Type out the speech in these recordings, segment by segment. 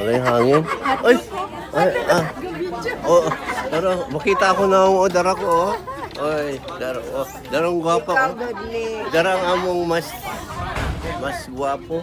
Wala yung hangin. Ay! Ay, oh, makita ako na ang dara ko, oh. Oy, darang gwapa ko. Darang among mas gwapo.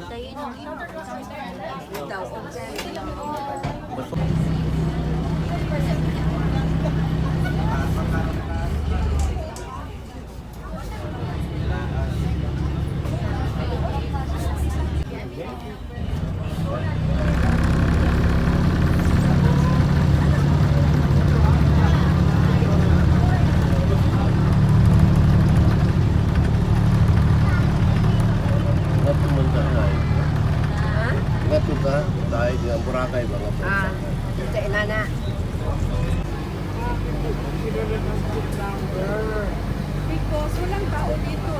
Tayo ng Boracay ba nga po? Sa inana. Because walang tao dito.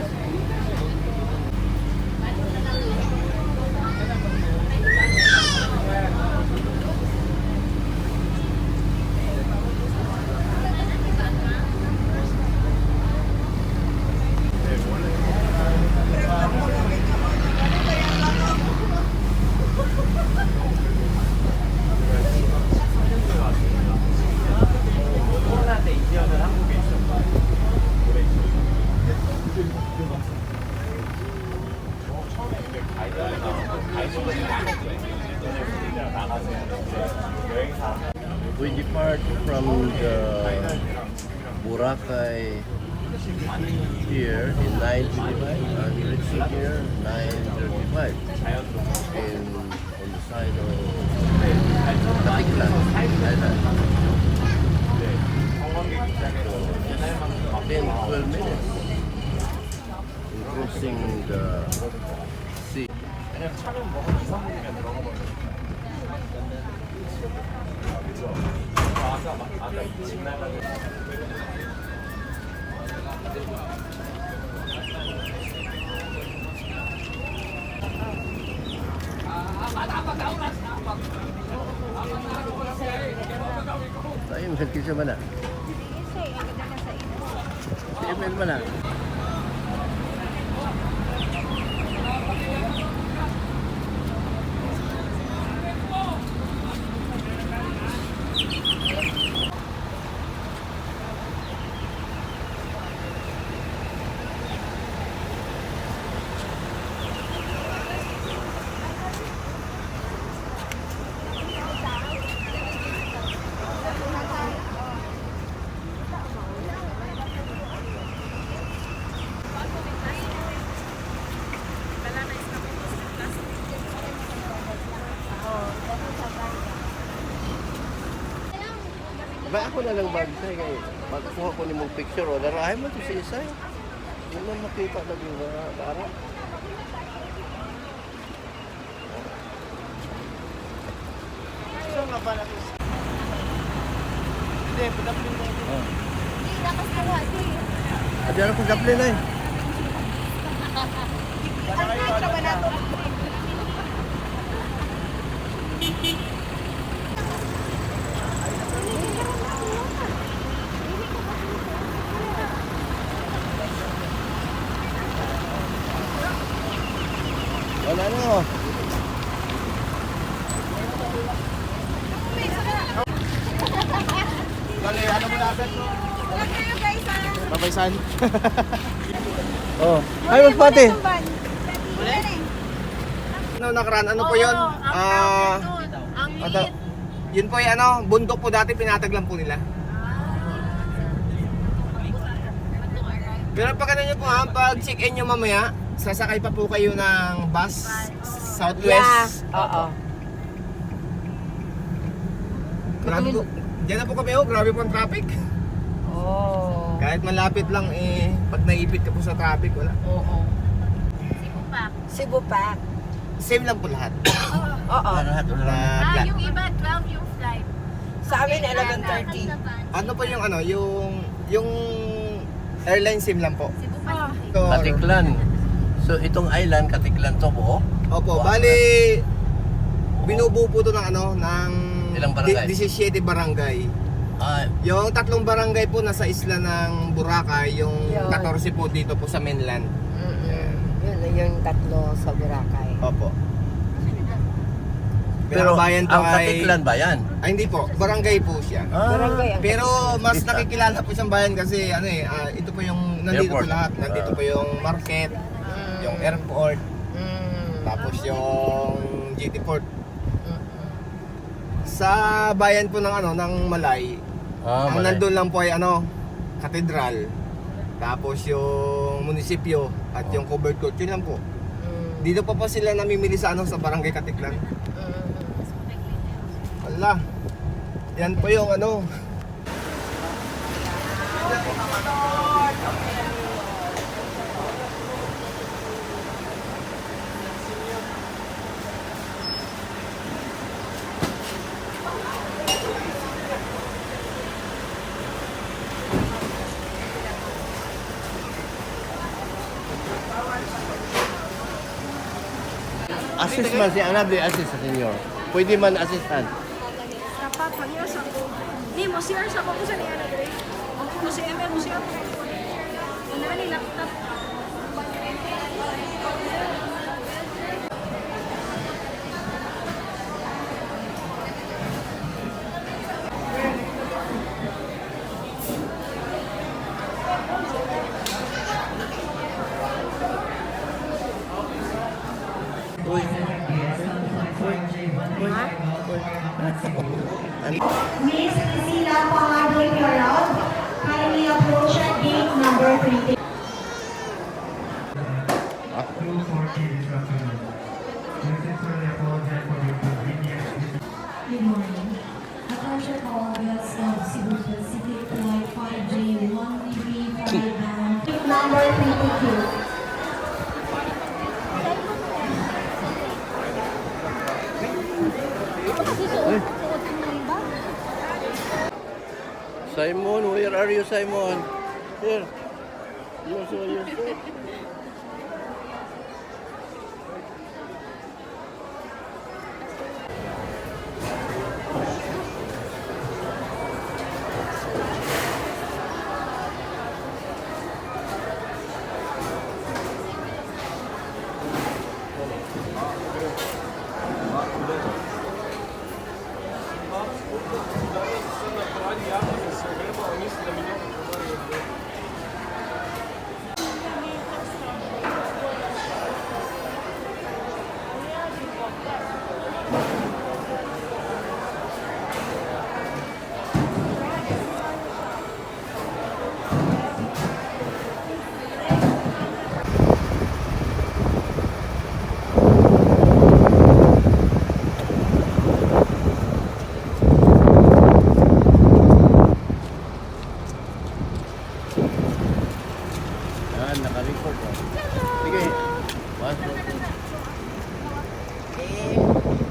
We depart from the Boracay here in 9:25 and reaching here 9:35 on the side of Caticlan Island. So 10-12 minutes in crossing the sea. Tayo, masakit siya mana? Si Emil mana? Ba ako na lang bagsay kay magkuha ko ni mong picture o darahay mo to si Isay. Hindi mo makita na yung dara. Saan nga ba natin? Hindi, padaplin na ito. Hindi, lakas na wadi. Adi ano kung daplin na eh. Ang kasya ba nato? Wala na oh. Bale, ano mo natin? Wala kayo guys ha? Babaysan? Oh. Ay, mas pati! Ano nakaraan? Ano po yun? Yun po yung ano, bundok po dati pinataglan po nila. Pero pag ano nyo po ha, pag check-in nyo mamaya, sasakay pa po kayo ng bus Southwest. Yeah. Oo. Grabe po. Diyan na po kami, oh. Grabe po ang traffic. Oh. Kahit malapit lang eh, pag naipit ka po sa traffic, wala. Oo. Cebu Pac. Same lang po lahat. Oo. Lahat. Yung iba 12 yung flight. Sa amin 11:30. Ano po yung ano, yung airline sim lang po. Cebu pa. Caticlan. So itong island, Caticlan to po? Opo, bali binubuo po to ng ano, ng ilang barangay? 17 barangay. Yung 3 barangay po nasa isla ng Boracay, yung 14 po dito po sa mainland. Yun yung 3 sa Boracay. Opo. Pero Pinakabayan po ang ay... Katiklan ba yan? Ay, hindi po. Barangay po siya. Barangay ang Pero mas nakikilala po siyang bayan kasi ano ito po yung nandito Airport. po lahat. Nandito po yung market, yung airport, tapos yung GT Port. Sa bayan po ng ng Malay, ang Malay. nandun lang po ay katedral. Tapos yung munisipyo at yung covered court, yun lang po. Dito pa po sila namimili sa sa Barangay Katiklan. Wala. Yan po yung Assist man si Anabli, assist sa senior. Pwede man assistant. Dapat mag-iwas ako. Di mo, CR sa ako sa niya na Dre. Mo si ML, mo siya. Ano na ni laptop. Miss Priscilla Pangado, if you're out, kindly approach at gate number 3. Good morning. Attention all guests of Cebu Pacific Flight 5J135 bound. Gate number 322. Simon, where are you, Simon? Here. Yes. Yan, naka-record. Sige. 1, 2, 3.